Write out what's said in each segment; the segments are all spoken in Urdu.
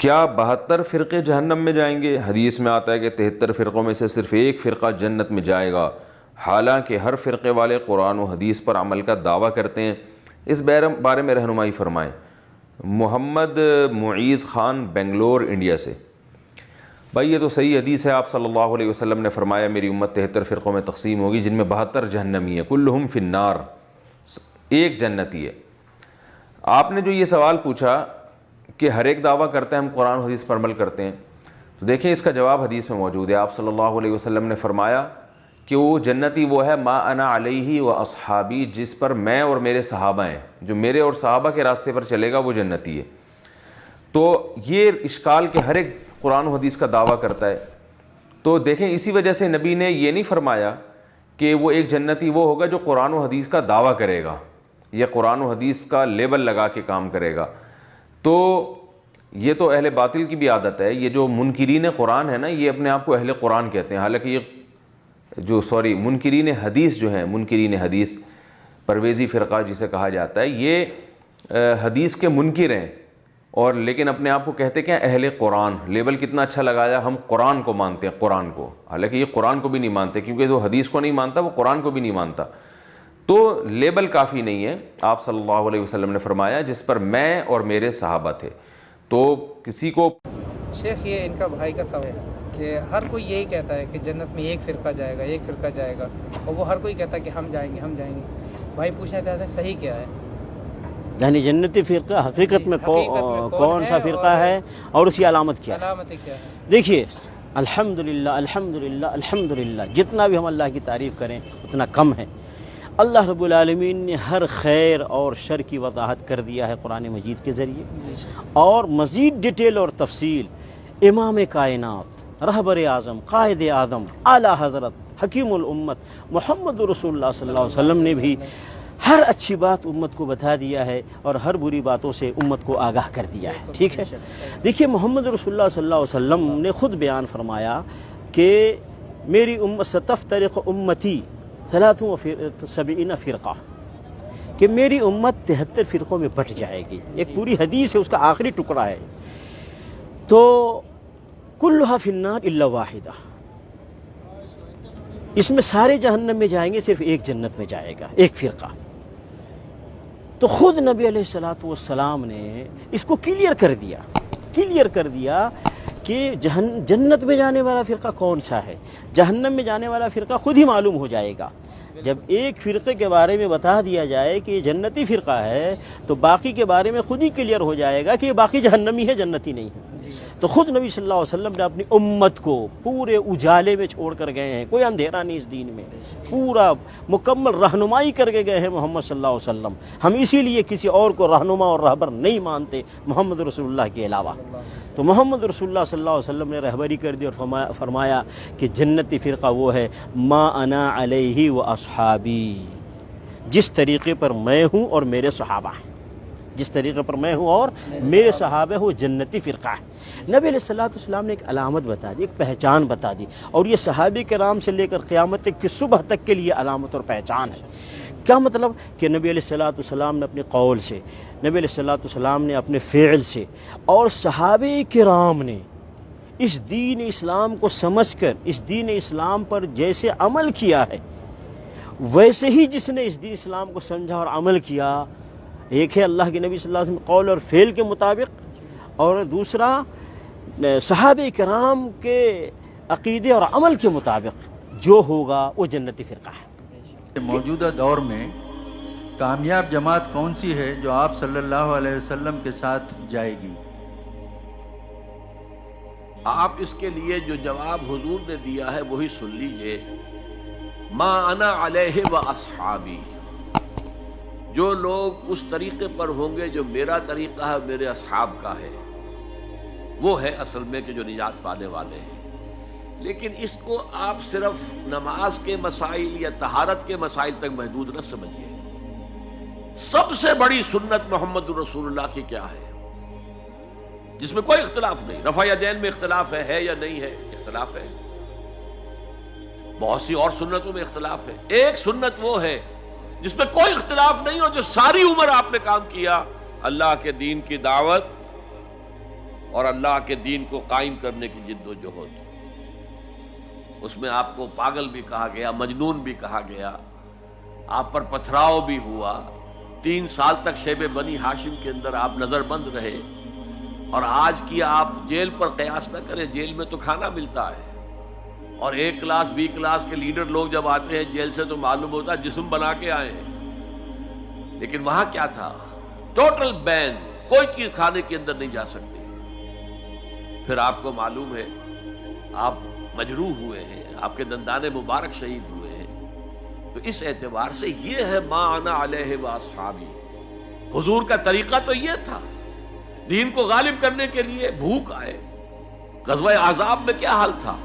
کیا 72 فرقے جہنم میں جائیں گے؟ حدیث میں آتا ہے کہ 73 فرقوں میں سے صرف ایک فرقہ جنت میں جائے گا، حالانکہ ہر فرقے والے قرآن و حدیث پر عمل کا دعویٰ کرتے ہیں۔ اس بارے میں رہنمائی فرمائیں۔ محمد معیز خان، بنگلور، انڈیا سے۔ بھائی یہ تو صحیح حدیث ہے، آپ صلی اللہ علیہ وسلم نے فرمایا میری امت 73 فرقوں میں تقسیم ہوگی جن میں 72 جہنمی ہیں، کلہم فی النار، ایک جنتی ہے۔ آپ نے جو یہ سوال پوچھا کہ ہر ایک دعویٰ کرتا ہے ہم قرآن و حدیث پر عمل کرتے ہیں، تو دیکھیں اس کا جواب حدیث میں موجود ہے۔ آپ صلی اللہ علیہ وسلم نے فرمایا کہ وہ جنتی وہ ہے ما انا علیہ و اصحابی، جس پر میں اور میرے صحابہ ہیں، جو میرے اور صحابہ کے راستے پر چلے گا وہ جنتی ہے۔ تو یہ اشکال کہ ہر ایک قرآن و حدیث کا دعویٰ کرتا ہے، تو دیکھیں اسی وجہ سے نبی نے یہ نہیں فرمایا کہ وہ ایک جنتی وہ ہوگا جو قرآن و حدیث کا دعویٰ کرے گا یا قرآن و حدیث کا لیبل لگا کے کام کرے گا۔ تو یہ تو اہل باطل کی بھی عادت ہے، یہ جو منکرین قرآن ہے نا، یہ اپنے آپ کو اہل قرآن کہتے ہیں، حالانکہ یہ منکرین حدیث جو ہیں، منکرین حدیث، پرویزی فرقہ جسے کہا جاتا ہے، یہ حدیث کے منکر ہیں، اور لیکن اپنے آپ کو کہتے کہ اہل قرآن۔ لیبل کتنا اچھا لگایا، ہم قرآن کو مانتے ہیں، قرآن کو، حالانکہ یہ قرآن کو بھی نہیں مانتے، کیونکہ جو حدیث کو نہیں مانتا وہ قرآن کو بھی نہیں مانتا۔ تو لیبل کافی نہیں ہے۔ آپ صلی اللہ علیہ وسلم نے فرمایا جس پر میں اور میرے صحابہ تھے۔ تو کسی کو شیخ یہ ان کا بھائی کا سوال ہے کہ ہر کوئی یہی کہتا ہے کہ جنت میں ایک فرقہ جائے گا، ایک فرقہ جائے گا، اور وہ ہر کوئی کہتا ہے کہ ہم جائیں گے، ہم جائیں گے۔ بھائی پوچھنا چاہتے ہیں صحیح کیا ہے؟ یعنی جنتی فرقہ حقیقت میں کون سا فرقہ ہے اور اس کی علامت کیا ہے؟ علامتیں کیا ہے؟ دیکھیے الحمدللہ الحمدللہ الحمدللہ، جتنا بھی ہم اللہ کی تعریف کریں اتنا کم ہے۔ اللہ رب العالمین نے ہر خیر اور شر کی وضاحت کر دیا ہے قرآن مجید کے ذریعے، اور مزید ڈیٹیل اور تفصیل امام کائنات، رہبر اعظم، قائد اعظم، اعلیٰ حضرت، حکیم الامت محمد رسول اللہ صلی اللہ علیہ وسلم نے بھی ہر اچھی بات امت کو بتا دیا ہے اور ہر بری باتوں سے امت کو آگاہ کر دیا ہے۔ ٹھیک ہے، دیکھیے محمد رسول اللہ صلی اللہ علیہ وسلم نے خود بیان فرمایا کہ میری امت ستفترق امتی 73 فرقہ، کہ میری امت 73 فرقوں میں بٹ جائے گی۔ ایک پوری حدیث ہے، اس کا آخری ٹکڑا ہے۔ تو کلھا فی النار الا واحدہ، اس میں سارے جہنم میں جائیں گے، صرف ایک جنت میں جائے گا، ایک فرقہ۔ تو خود نبی علیہ الصلوۃ والسلام نے اس کو کلیئر کر دیا کہ جنت میں جانے والا فرقہ کون سا ہے، جہنم میں جانے والا فرقہ خود ہی معلوم ہو جائے گا۔ جب ایک فرقے کے بارے میں بتا دیا جائے کہ یہ جنتی فرقہ ہے تو باقی کے بارے میں خود ہی کلیئر ہو جائے گا کہ یہ باقی جہنمی ہے، جنتی نہیں ہے۔ تو خود نبی صلی اللہ علیہ وسلم نے اپنی امت کو پورے اجالے میں چھوڑ کر گئے ہیں، کوئی اندھیرا نہیں اس دین میں، پورا مکمل رہنمائی کر کے گئے ہیں محمد صلی اللہ علیہ وسلم۔ ہم اسی لیے کسی اور کو رہنما اور رہبر نہیں مانتے محمد رسول اللہ کے علاوہ۔ تو محمد رسول اللہ صلی اللہ علیہ وسلم نے رہبری کر دی اور فرمایا کہ جنتی فرقہ وہ ہے ما انا علیہ و اصحابی، جس طریقے پر میں ہوں اور میرے صحابہ ہیں، جس طریقے پر میں ہوں اور میرے صحابہ وہ جنتی فرقہ ہے۔ نبی علیہ الصلوۃ والسلام نے ایک علامت بتا دی، ایک پہچان بتا دی، اور یہ صحابہ کرام سے لے کر قیامت کی صبح تک کے لیے علامت اور پہچان ہے۔ کیا مطلب؟ کہ نبی علیہ الصلوۃ والسلام نے اپنے قول سے، نبی علیہ الصلوۃ والسلام نے اپنے فعل سے، اور صحابہ کرام نے اس دین اسلام کو سمجھ کر اس دین اسلام پر جیسے عمل کیا ہے، ویسے ہی جس نے اس دین اسلام کو سمجھا اور عمل کیا، ایک ہے اللہ کے نبی صلی اللہ علیہ وسلم قول اور فعل کے مطابق، اور دوسرا صحابہ کرام کے عقیدے اور عمل کے مطابق جو ہوگا وہ جنتی فرقہ ہے۔ موجودہ دور میں کامیاب جماعت کون سی ہے جو آپ صلی اللہ علیہ وسلم کے ساتھ جائے گی؟ آپ اس کے لیے جو جواب حضور نے دیا ہے وہی سن لیجئے، ما انا علیہ و اصحابی، جو لوگ اس طریقے پر ہوں گے جو میرا طریقہ ہے، میرے اصحاب کا ہے، وہ ہے اصل میں کہ جو نجات پانے والے ہیں۔ لیکن اس کو آپ صرف نماز کے مسائل یا طہارت کے مسائل تک محدود نہ سمجھیے۔ سب سے بڑی سنت محمد رسول اللہ کی کیا ہے، جس میں کوئی اختلاف نہیں؟ رفع یدین میں اختلاف ہے یا نہیں ہے؟ اختلاف ہے۔ بہت سی اور سنتوں میں اختلاف ہے۔ ایک سنت وہ ہے جس میں کوئی اختلاف نہیں، اور جو ساری عمر آپ نے کام کیا، اللہ کے دین کی دعوت اور اللہ کے دین کو قائم کرنے کی جد و جہد. اس میں آپ کو پاگل بھی کہا گیا، مجنون بھی کہا گیا، آپ پر پتھراؤ بھی ہوا. 3 سال تک شیب بنی ہاشم کے اندر آپ نظر بند رہے. اور آج کی آپ جیل پر قیاس نہ کریں، جیل میں تو کھانا ملتا ہے، اور A کلاس B کلاس کے لیڈر لوگ جب آتے ہیں جیل سے تو معلوم ہوتا ہے جسم بنا کے آئے ہیں. لیکن وہاں کیا تھا؟ ٹوٹل بین، کوئی چیز کھانے کے اندر نہیں جا سکتی. پھر آپ کو معلوم ہے آپ مجروح ہوئے ہیں، آپ کے دندان مبارک شہید ہوئے ہیں. تو اس اعتبار سے یہ ہے ما انا علیہ و اصحابی. حضور کا طریقہ تو یہ تھا. دین کو غالب کرنے کے لیے بھوک آئے. غزوہ احزاب میں کیا حال تھا؟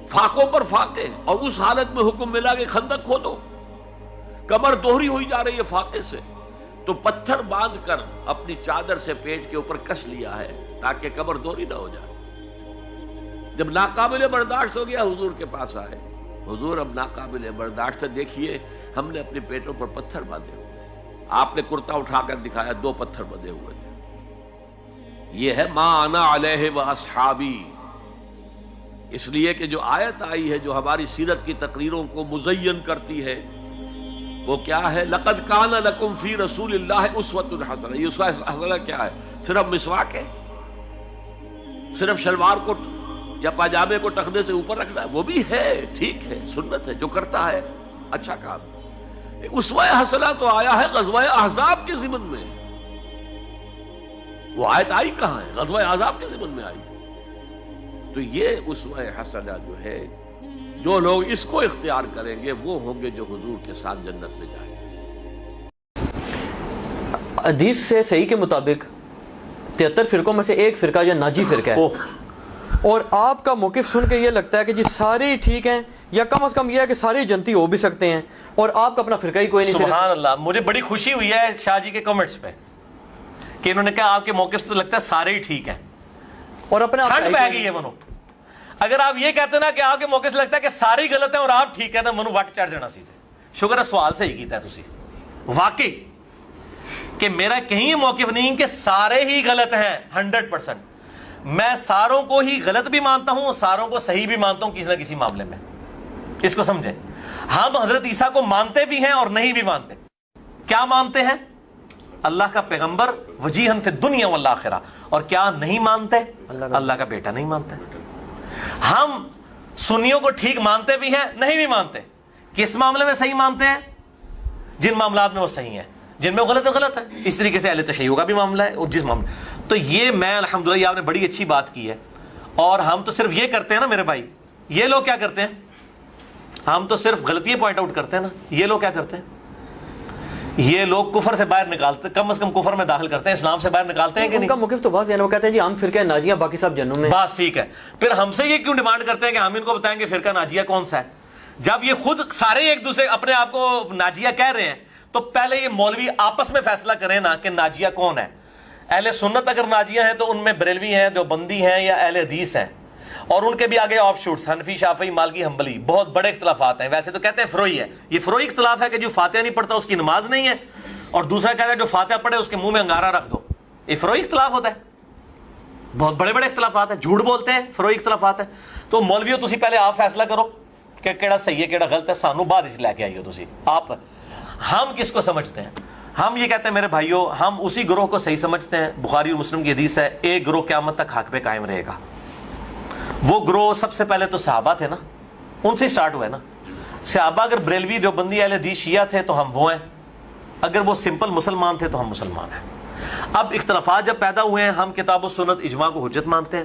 فاقوں پر فاقے، اور اس حالت میں حکم ملا کہ خندق کھودو. کمر دوہری ہوئی جا رہی ہے فاقے سے، تو پتھر باندھ کر اپنی چادر سے پیٹ کے اوپر کس لیا ہے تاکہ کمر دوہری نہ ہو جائے. جب ناقابل برداشت ہو گیا حضور کے پاس آئے. حضور اب ناقابل برداشت ہے، دیکھیے ہم نے اپنے پیٹوں پر پتھر باندھے ہوئے. آپ نے کرتا اٹھا کر دکھایا، 2 پتھر بندھے ہوئے تھے. یہ ہے ما انا علیہ و اصحابی. اس لیے کہ جو آیت آئی ہے جو ہماری سیرت کی تقریروں کو مزین کرتی ہے وہ کیا ہے؟ لقد کان لکم فی رسول اللہ اسوۃ حسنہ. یہ اسوہ حسنہ کیا ہے؟ صرف مسواک ہے؟ صرف شلوار کو یا پاجامے کو ٹخنے سے اوپر رکھنا ہے؟ وہ بھی ہے، ٹھیک ہے، سنت ہے، جو کرتا ہے اچھا کام. اسوہ حسنہ تو آیا ہے غزوہ احزاب کے ضمن میں. وہ آیت آئی کہاں ہے؟ غزوہ احزاب کے ضمن میں آئی. تو یہ اسوہ حسنہ جو ہے، جو لوگ اس کو اختیار کریں گے وہ ہوں گے جو حضور کے ساتھ جنت میں جائیں گے. حدیث سے صحیح کے مطابق 73 فرقوں میں سے ایک فرقہ جو ناجی فرقہ ہے، اور آپ کا موقف سن کے یہ لگتا ہے کہ جی سارے ہی ٹھیک ہیں، یا کم از کم یہ ہے کہ سارے جنتی ہو بھی سکتے ہیں، اور آپ کا اپنا فرقہ ہی کوئی نہیں. سبحان اللہ. مجھے بڑی خوشی ہوئی ہے شاہ جی کے کمنٹس پہ کہ انہوں نے کہا آپ کے موقف سے لگتا ہے سارے ہی ٹھیک ہیں، اور اپنے آپ ٹھنڈ پہ گئی ہے منو. اگر آپ یہ کہتے نا کہ آپ کے موقع سے لگتا ہے کہ سارے ہی غلط ہیں اور آپ ٹھیک ہیں تو منو وٹ چڑھ جانا سیدھے. شکر ہے سوال صحیح کیتا ہے تسی واقعی کہ میرا کہیں موقف نہیں کہ سارے ہی غلط ہیں 100%. میں ساروں کو ہی غلط بھی مانتا ہوں، ساروں کو صحیح بھی مانتا ہوں کسی نہ کسی معاملے میں. اس کو سمجھیں. ہم حضرت عیسیٰ کو مانتے بھی ہیں اور نہیں بھی مانتے. کیا مانتے ہیں؟ اللہ کا پیغمبر وجیہن فی الدنیا والآخرہ. اور کیا نہیں مانتے؟ اللہ کا بیٹا نہیں مانتے. ہم سنیوں کو ٹھیک مانتے بھی ہیں، نہیں بھی مانتے. کس معاملے میں صحیح مانتے ہیں؟ جن معاملات میں وہ صحیح ہیں، جن میں وہ غلط ہے غلط ہے. اس طریقے سے اہل تشیع کا بھی معاملہ ہے، اور جس معاملے تو یہ میں الحمدللہ یہ آپ نے بڑی اچھی بات کی ہے. اور ہم تو صرف یہ کرتے ہیں نا میرے بھائی. یہ لوگ کیا کرتے ہیں؟ ہم تو صرف غلطیاں پوائنٹ آؤٹ کرتے ہیں نا. یہ لوگ کیا کرتے ہیں؟ یہ لوگ کفر سے باہر نکالتے، کم از کم کفر میں داخل کرتے ہیں، اسلام سے باہر نکالتے ہیں کہ نہیں؟ ان کا موقف تو واضح ہے، وہ کہتے ہیں جی ہم فرقہ ناجیہ، باقی سب جنوں میں. بس ٹھیک ہے. پھر ہم سے یہ کیوں ڈیمانڈ کرتے ہیں کہ ہم ان کو بتائیں کہ فرقہ ناجیہ کون سا ہے؟ جب یہ خود سارے ایک دوسرے اپنے آپ کو ناجیہ کہہ رہے ہیں تو پہلے یہ مولوی آپس میں فیصلہ کریں نا کہ ناجیہ کون ہے. اہل سنت اگر ناجیہ ہیں تو ان میں بریلوی ہیں، دیوبندی ہیں یا اہل حدیث ہیں، اور ان کے بھی آگے آف شوٹس حنفی، شافعی، مالکی، حنبلی، بہت بڑے اختلافات ہیں. ویسے تو کہتے ہیں فروئی ہے. یہ فروئی اختلاف ہے کہ جو فاتحہ نہیں پڑھتا اس کی نماز نہیں ہے، اور دوسرا کہتا ہے جو فاتحہ پڑھے اس کے منہ میں انگارہ رکھ دو. یہ فروئی اختلاف ہوتا ہے. بہت بڑے بڑے اختلافات ہیں، جھوٹ بولتے ہیں، فروئی اختلافات ہیں. تو مولویوں تسی پہلے آپ فیصلہ کرو کہ کیڑا صحیح ہے کیڑا غلط ہے، سانو بعد اس لے کے آئیو تسی آپ. ہم کس کو سمجھتے ہیں؟ ہم یہ کہتے ہیں میرے بھائیوں، ہم اسی گروہ کو صحیح سمجھتے ہیں. بخاری اور مسلم کی حدیث ہے ایک گروہ قیامت تک حق پہ قائم رہے گا. وہ گروہ سب سے پہلے تو صحابہ تھے نا، ان سے سٹارٹ ہوا ہے نا. صحابہ اگر بریلوی، دیوبندی، اہل حدیث، شیعہ تھے تو ہم وہ ہیں. اگر وہ سمپل مسلمان تھے تو ہم مسلمان ہیں. اب اختلافات جب پیدا ہوئے ہیں، ہم کتاب و سنت اجماع کو حجت مانتے ہیں.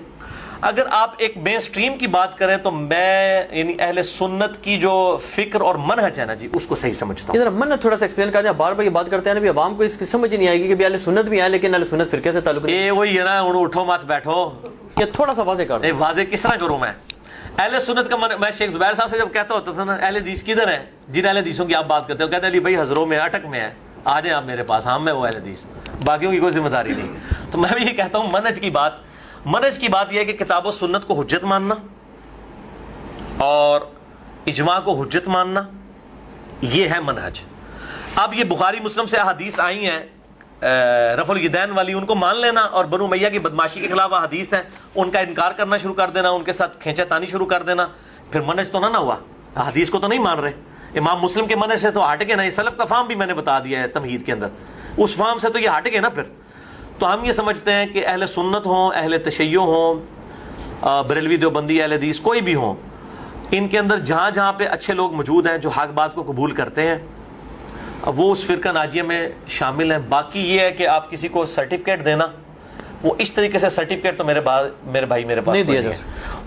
اگر آپ ایک مین سٹریم کی بات کریں تو میں یعنی اہل سنت کی جو فکر اور منہج ہے نا جی اس کو صحیح سمجھتا ہوں. ادھر منہج تھوڑا سا ایکسپلین کر دیں. بار بار یہ بات کرتے ہیں نا بھی عوام کو اس کی سمجھ نہیں آئے گی کہ اہل سنت بھی ہیں لیکن اہل سنت فرقے سے تعلق نہیں. یہ وہی ہے نا، اٹھو مت بیٹھو. یہ تھوڑا سا واضح کر دیں. واضح کس طرح کروں میں؟ اہل سنت کا میں شیخ زبیر صاحب سے جب کہتا ہوتا تھا نا اہل حدیث کدھر ہے، جن اہل حدیثوں کی آپ بات کرتے ہو، کہتے ہیں علی بھائی ہزروں میں، اٹک میں ہے، آ جائیں آپ میرے پاس. ہاں میں وہ اہل حدیث، باقیوں کی کوئی ذمہ داری نہیں. تو میں بھی یہ کہتا ہوں منہج کی بات یہ ہے کہ کتاب و سنت کو حجت ماننا اور اجماع کو حجت ماننا، یہ ہے منہج. اب یہ بخاری مسلم سے احادیث آئی ہیں رفع الیدین والی ان کو مان لینا اور بنو امیہ کی بدماشی کے خلاف حدیث ہیں ان کا انکار کرنا شروع کر دینا, ان کے ساتھ کھینچا تانی شروع کر دینا, پھر منہج تو نہ ہوا, حدیث کو تو نہیں مان رہے. امام مسلم کے منہج سے تو ہٹ گئے نا, یہ سلف کا فہم بھی میں نے بتا دیا ہے تمہید کے اندر, اس فہم سے تو یہ ہٹ گئے نا. پھر تو ہم یہ سمجھتے ہیں کہ اہل سنت ہوں, اہل تشیع ہوں, بریلوی دیوبندی اہل حدیث کوئی بھی ہوں, ان کے اندر جہاں جہاں پہ اچھے لوگ موجود ہیں جو حق بات کو قبول کرتے ہیں وہ اس فرقہ ناجیہ میں شامل ہیں. باقی یہ ہے کہ آپ کسی کو سرٹیفکیٹ دینا, وہ اس طریقے سے سرٹیفکیٹ تو میرے بھائی میرے پاس نہیں دیا جا سکتا.